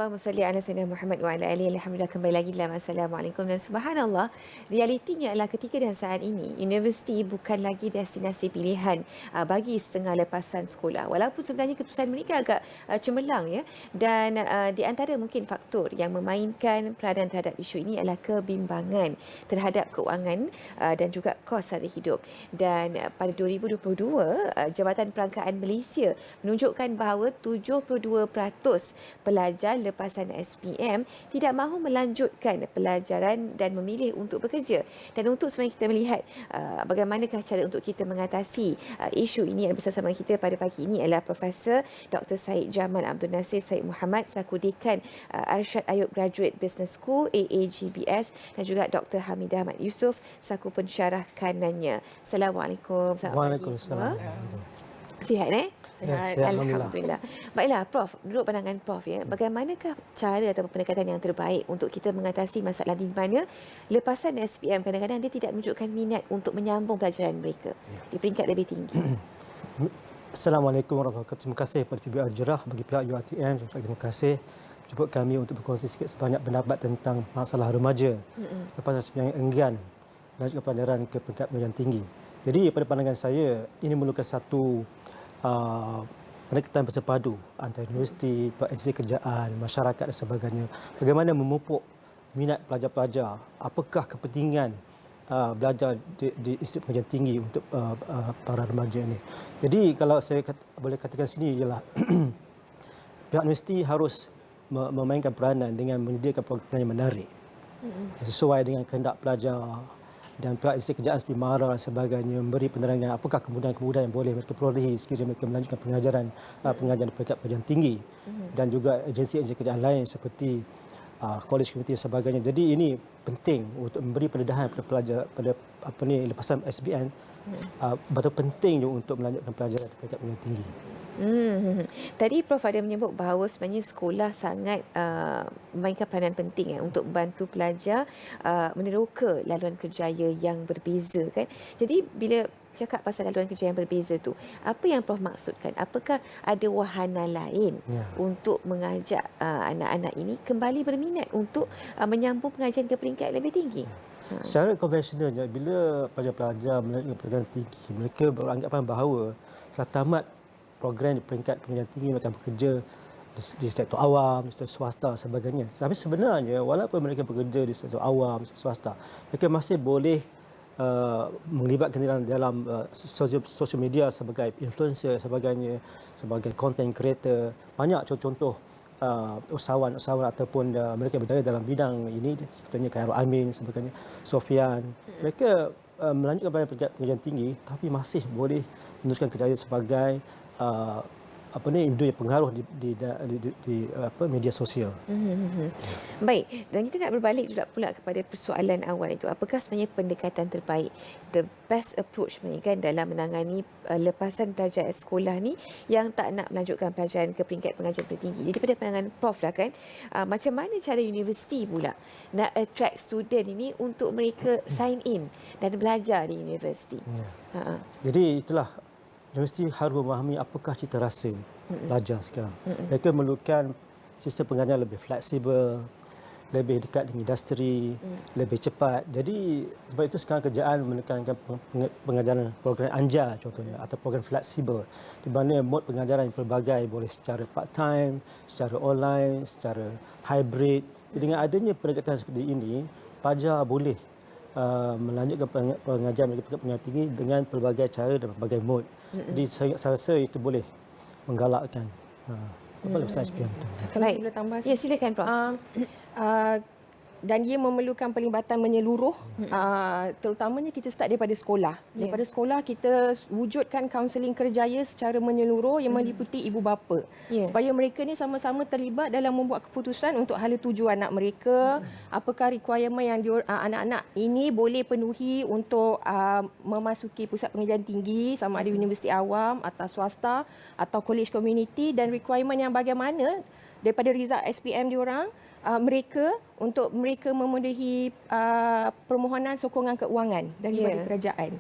Allahumma salli ala sayyidina Muhammad wa ala alihi. Alhamdulillah, kembali lagi dalam Assalamualaikum. Dan subhanallah, realitinya adalah ketika dan saat ini universiti bukan lagi destinasi pilihan bagi setengah lepasan sekolah. Walaupun sebenarnya keputusan mereka agak cemerlang ya. Dan di antara mungkin faktor yang memainkan peranan terhadap isu ini adalah kebimbangan terhadap keuangan dan juga kos sara hidup. Dan pada 2022, Jabatan Perangkaan Malaysia menunjukkan bahawa 72% pelajar lepasan SPM tidak mahu melanjutkan pelajaran dan memilih untuk bekerja. Dan untuk sebenarnya kita melihat bagaimanakah cara untuk kita mengatasi isu ini, yang bersama kita pada pagi ini adalah Profesor Dr. Syed Jamal Abdul Nasir Syed Muhammad selaku Dekan Arsyad Ayub Graduate Business School AAGBS, dan juga Dr. Hamidah Ahmad Yusof selaku pensyarah kanannya. Assalamualaikum. Waalaikumsalam. Sihat Sihat, Alhamdulillah. Baiklah Prof, menurut pandangan Prof ya, bagaimanakah cara atau pendekatan yang terbaik untuk kita mengatasi masalah di mana lepasan SPM kadang-kadang dia tidak menunjukkan minat untuk menyambung pelajaran mereka di peringkat lebih tinggi. Assalamualaikum warahmatullahi wabarakatuh. Terima kasih kepada TV Al-Jarrah, bagi pihak UiTM, terima kasih jemput kami untuk berkongsi sikit sebanyak pendapat tentang masalah remaja lepasan SPM yang enggan melanjutkan pelajaran ke peringkat pendidikan tinggi. Jadi pada pandangan saya, ini memerlukan satu pendekatan bersepadu antara universiti, agensi kerjaan, masyarakat dan sebagainya. Bagaimana memupuk minat pelajar-pelajar, apakah kepentingan belajar di Institut Pengajian Tinggi untuk para remaja ini. Jadi kalau saya boleh katakan sini ialah pihak universiti harus memainkan peranan dengan menyediakan program yang menarik sesuai dengan kehendak pelajar, dan pihak institusi kerjaan seperti MARA dan sebagainya memberi penerangan apakah kemudahan-kemudahan yang boleh mereka perolehi sekiranya mereka melanjutkan pengajaran di peringkat pengajian tinggi, dan juga agensi-agensi kerjaan lain seperti college community dan sebagainya. Jadi ini penting untuk memberi pendedahan kepada pelajar pada lepasan SBN. Betul penting juga untuk melanjutkan pelajaran di peringkat pengajian tinggi. Tadi Prof ada menyebut bahawa sebenarnya sekolah sangat memainkan peranan penting untuk membantu pelajar meneroka laluan kerjaya yang berbeza kan. Jadi bila cakap pasal laluan kerja yang berbeza tu, apa yang Prof maksudkan? Apakah ada wahana lain untuk mengajak anak-anak ini kembali berminat untuk menyambung pengajian ke peringkat lebih tinggi? Secara konvensionalnya, bila pelajar-pelajar melanjutkan pendidikan tinggi, mereka beranggapan bahawa setelah tamat program di peringkat pendidikan tinggi mereka bekerja di sektor awam, di sektor swasta dan sebagainya. Tapi sebenarnya walaupun mereka bekerja di sektor awam, sektor swasta, mereka masih boleh melibatkan diri dalam sosial media sebagai influencer dan sebagainya, sebagai content creator. Banyak contoh-contoh usahawan-usahawan ataupun mereka berjaya dalam bidang ini, sepertinya Khairul Amin, sebagainya, Sofian. Mereka melanjutkan peringkat pengajian tinggi tapi masih boleh meneruskan kerjaya sebagai individu yang pengaruh di media sosial. Baik, dan kita nak berbalik juga pula kepada persoalan awal itu. Apakah sebenarnya pendekatan terbaik, the best approach sebenarnya kan dalam menangani lepasan pelajar sekolah ni yang tak nak melanjutkan pelajaran ke peringkat pengajian tertinggi. Jadi pada pandangan Prof lah kan, macam mana cara universiti pula nak attract student ini untuk mereka sign in dan belajar di universiti? Jadi itulah, universiti harus memahami apakah cita rasa pelajar sekarang. Mereka memerlukan sistem pengajaran lebih fleksibel, lebih dekat dengan industri, lebih cepat. Jadi sebab itu sekarang kerjaan menekankan pengajaran program anjar contohnya, atau program fleksibel, di mana mod pengajaran yang pelbagai, boleh secara part-time, secara online, secara hybrid. Dengan adanya pendekatan seperti ini, pelajar boleh melanjutkan pengajaran mereka pendidikan tinggi dengan pelbagai cara dan pelbagai mod. Jadi saya rasa itu boleh menggalakkan lepasan SPM. Kalau boleh tambah, ya silakan Prof. Dan dia memerlukan pelibatan menyeluruh, terutamanya kita start daripada sekolah. Daripada sekolah kita wujudkan kaunseling kerjaya secara menyeluruh yang meliputi ibu bapa, supaya mereka ni sama-sama terlibat dalam membuat keputusan untuk hala tuju anak mereka, apakah requirement yang anak-anak ini boleh penuhi untuk memasuki pusat pengajian tinggi, sama ada universiti awam atau swasta atau college community, dan requirement yang bagaimana daripada result SPM diorang, mereka untuk mereka memenuhi permohonan sokongan keuangan daripada kerajaan.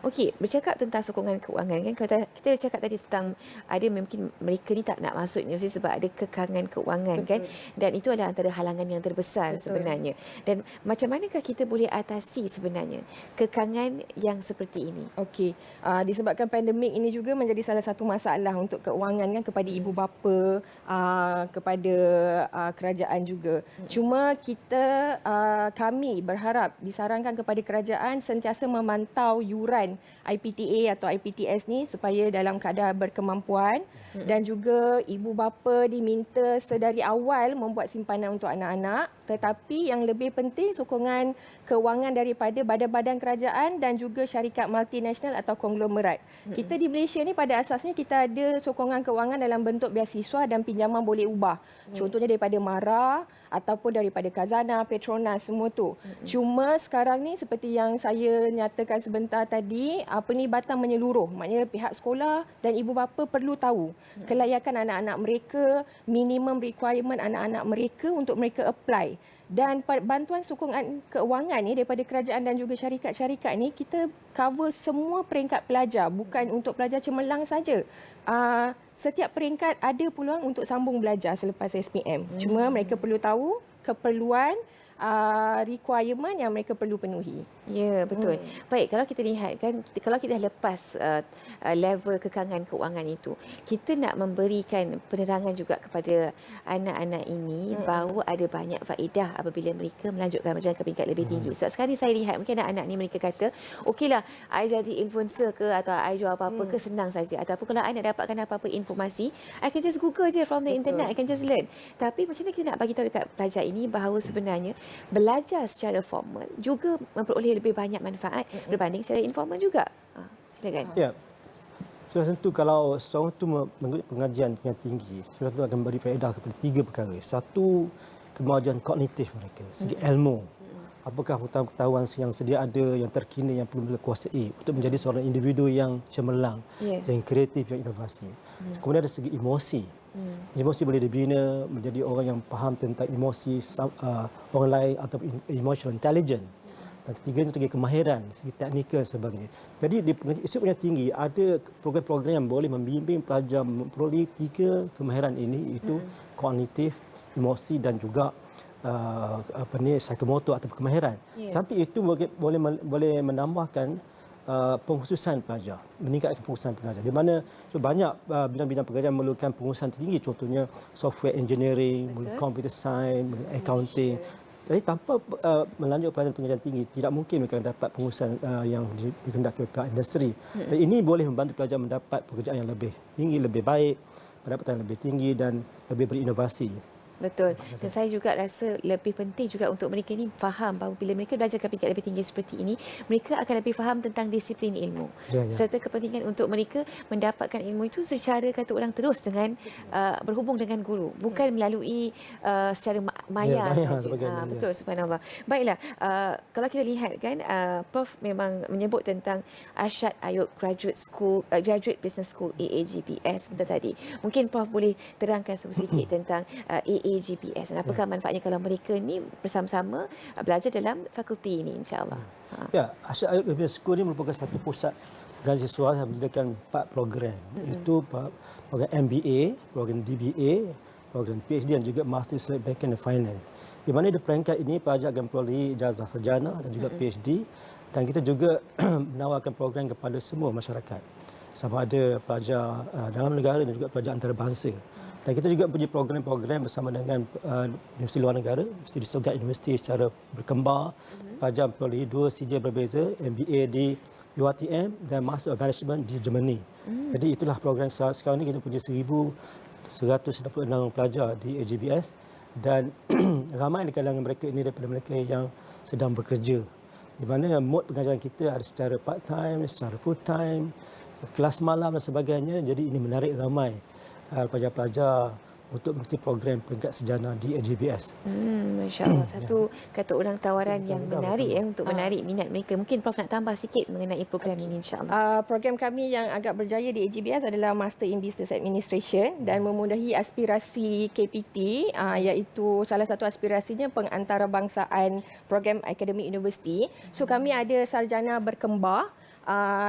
Okey, bercakap tentang sokongan keuangan kan, kita cakap tadi tentang ada mungkin mereka ni tak nak masuk universiti sebab ada kekangan keuangan. Betul. Kan, dan itu adalah antara halangan yang terbesar. Betul. Sebenarnya. Dan macam manakah kita boleh atasi sebenarnya kekangan yang seperti ini? Okey, disebabkan pandemik ini juga menjadi salah satu masalah untuk keuangan kan kepada ibu bapa, kepada kerajaan juga. Cuma kami berharap disarankan kepada kerajaan sentiasa memantau yuran IPTA atau IPTS ni supaya dalam keadaan berkemampuan, dan juga ibu bapa diminta sedari awal membuat simpanan untuk anak-anak, tetapi yang lebih penting sokongan keuangan daripada badan-badan kerajaan dan juga syarikat multinasional atau konglomerat. Kita di Malaysia ni pada asasnya kita ada sokongan keuangan dalam bentuk beasiswa dan pinjaman boleh ubah. Contohnya daripada MARA ataupun daripada Khazanah, Petronas, semua tu. Cuma sekarang ni seperti yang saya nyatakan sebentar tadi, penglibatan menyeluruh. Maknanya pihak sekolah dan ibu bapa perlu tahu kelayakan anak-anak mereka, minimum requirement anak-anak mereka untuk mereka apply. Dan bantuan sokongan keuangan ni daripada kerajaan dan juga syarikat-syarikat ni kita cover semua peringkat pelajar, bukan untuk pelajar cemerlang saja. Setiap peringkat ada peluang untuk sambung belajar selepas SPM. Cuma mereka perlu tahu keperluan requirement yang mereka perlu penuhi. Ya, betul. Baik, kalau kita lihat kan, kalau kita dah lepas level kekangan keuangan itu, kita nak memberikan penerangan juga kepada anak-anak ini bahawa ada banyak faedah apabila mereka melanjutkan berjalan ke peringkat lebih tinggi. Sebab sekarang ni saya lihat mungkin anak-anak ni mereka kata, okeylah, I jadi influencer ke atau I jual apa-apa ke senang saja. Ataupun kalau I nak dapatkan apa-apa informasi, I can just Google je from the internet, I can just learn. Tapi macam mana kita nak bagi tahu dekat pelajar ini bahawa sebenarnya belajar secara formal juga memperoleh lebih banyak manfaat berbanding secara informal juga. Silakan. Ya. So tentu kalau seorang itu mengikuti pengajian tinggi, seorang itu akan beri faedah kepada 3 perkara. Satu, kemajuan kognitif mereka, segi ilmu. Apakah pengetahuan yang sedia ada, yang terkini, yang perlu mereka kuasai untuk menjadi seorang individu yang cemerlang, yang kreatif, yang inovasi. Kemudian ada segi emosi. Emosi boleh dibina menjadi orang yang faham tentang emosi orang lain atau emotional intelligence. Dan ketiga itu segi kemahiran, segi teknikal sebagainya. Jadi di Institut Pendidikan Tinggi ada program-program yang boleh membimbing pelajar memperoleh 3 kemahiran ini, iaitu kognitif, emosi dan juga psikomotor atau kemahiran. Sampai itu boleh menambahkan pengkhususan pelajar, meningkatkan pengkhususan pelajar. Di mana banyak bidang-bidang pekerjaan memerlukan pengkhususan tinggi, contohnya software engineering, computer science, accounting. Jadi tanpa melanjut pelajaran pengajian tinggi, tidak mungkin mereka dapat pengkhususan yang dikehendaki oleh pihak industri. Dan ini boleh membantu pelajar mendapat pekerjaan yang lebih tinggi, lebih baik, pendapatan yang lebih tinggi dan lebih berinovasi. Betul. Dan saya juga rasa lebih penting juga untuk mereka ni faham bahawa bila mereka belajar ke peringkat lebih tinggi seperti ini, mereka akan lebih faham tentang disiplin ilmu. Serta kepentingan untuk mereka mendapatkan ilmu itu secara kata orang terus dengan berhubung dengan guru, bukan melalui secara maya saja. Betul, subhanallah. Baiklah, kalau kita lihat kan, Prof memang menyebut tentang Arsyad Ayub Graduate Business School AAGPS tadi. Mungkin Prof boleh terangkan sedikit tentang AAGPS dan apakah manfaatnya kalau mereka ni bersama-sama belajar dalam fakulti ini, insya-Allah. Ya, Arsyad Ayub Business School ini merupakan satu pusat beasiswa yang menyediakan 4 program, iaitu program MBA, program DBA, program PhD dan juga Master Select Banking and Finance. Di mana di peringkat ini pelajar akan memperoleh ijazah sarjana dan juga PhD, dan kita juga menawarkan program kepada semua masyarakat, sama ada pelajar dalam negara dan juga pelajar antarabangsa. Dan kita juga punya program-program bersama dengan universiti luar negara, Universiti di Stuttgart University secara berkembar. Pelajar memperoleh 2 CJ berbeza, MBA di UiTM dan Master of Management di Germany. Jadi itulah program sekarang ini kita punya 1,166 pelajar di AGBS, dan ramai di kalangan mereka ini daripada mereka yang sedang bekerja. Di mana mod pengajaran kita ada secara part-time, secara full-time, kelas malam dan sebagainya. Jadi ini menarik ramai pelajar-pelajar untuk mengikuti program peringkat sarjana di AGBS. Masya Allah. Satu kata orang tawaran yang menarik untuk menarik minat mereka. Mungkin Prof nak tambah sikit mengenai program ini insya-Allah. Program kami yang agak berjaya di AGBS adalah Master in Business Administration dan memenuhi aspirasi KPT, iaitu salah satu aspirasinya pengantarabangsaaan program akademik universiti. So kami ada sarjana berkembar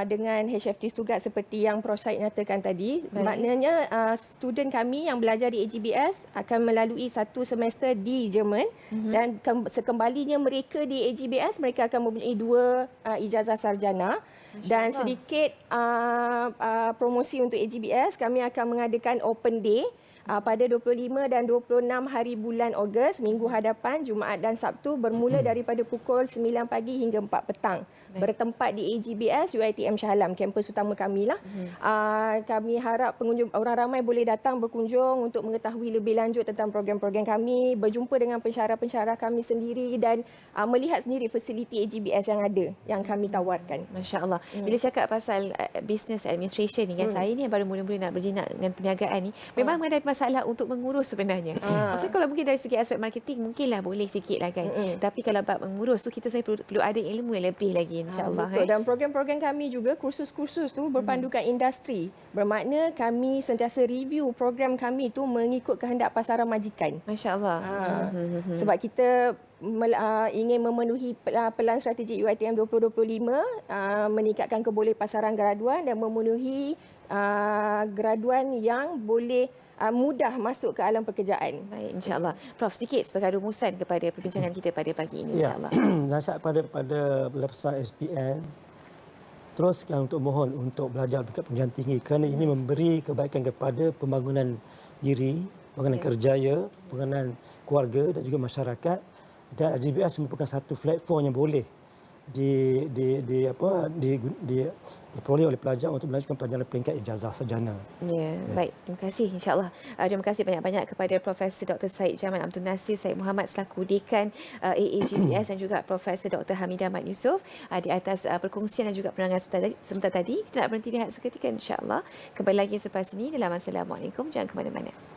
dengan HFT Stuttgart seperti yang Prof Said nyatakan tadi. Baik. Maknanya student kami yang belajar di AGBS akan melalui satu semester di Jerman dan sekembalinya mereka di AGBS mereka akan mempunyai 2 ijazah sarjana. Dan sedikit promosi untuk AGBS, kami akan mengadakan Open Day pada 25 dan 26 hari bulan Ogos, minggu hadapan, Jumaat dan Sabtu, bermula daripada pukul 9 pagi hingga 4 petang. Bertempat di AGBS UiTM Shah Alam, kampus utama kami lah. Kami harap pengunjung, orang ramai boleh datang berkunjung untuk mengetahui lebih lanjut tentang program-program kami, berjumpa dengan pensyarah-pensyarah kami sendiri dan melihat sendiri fasiliti AGBS yang ada, yang kami tawarkan. Masya Allah. Bila cakap pasal business administration ni kan, saya ni yang baru mula-mula nak berjinak dengan perniagaan ni, memang menghadapi masalah untuk mengurus sebenarnya. Maksudnya kalau mungkin dari segi aspek marketing, mungkinlah boleh sikit lah kan. Tapi kalau bab mengurus tu, saya perlu ada ilmu yang lebih lagi insya-Allah. Betul. Dan program-program kami juga, kursus-kursus tu berpandukan industri. Bermakna kami sentiasa review program kami tu mengikut kehendak pasaran majikan. Masya Allah. Sebab kita ingin memenuhi pelan strategi UiTM 2025, meningkatkan kebolehpasaran graduan dan memenuhi graduan yang boleh mudah masuk ke alam pekerjaan. Baik, insya-Allah. Prof, sedikit sebagai rumusan kepada perbincangan kita pada pagi ini, Ya, insya-Allah. nasihat pada lapisan SPM, teruskan untuk mohon untuk belajar dekat pendidikan tinggi kerana ini memberi kebaikan kepada pembangunan diri, pembangunan kerjaya, pembangunan keluarga dan juga masyarakat. Dan AGBS merupakan satu platform yang boleh diperoleh oleh pelajar untuk melanjutkan pelajaran peringkat ijazah sarjana. Ya, baik. Terima kasih insya-Allah. Terima kasih banyak-banyak kepada Profesor Dr. Syed Jamal Abdul Nasir Syed Muhammad selaku Dekan AAGBS dan juga Profesor Dr. Hamidah Mat Yusof di atas perkongsian dan juga penerangan sebentar tadi. Kita nak berhenti lihat seketika insya-Allah. Kembali lagi selepas ini dalam Assalamualaikum. Jangan ke mana-mana.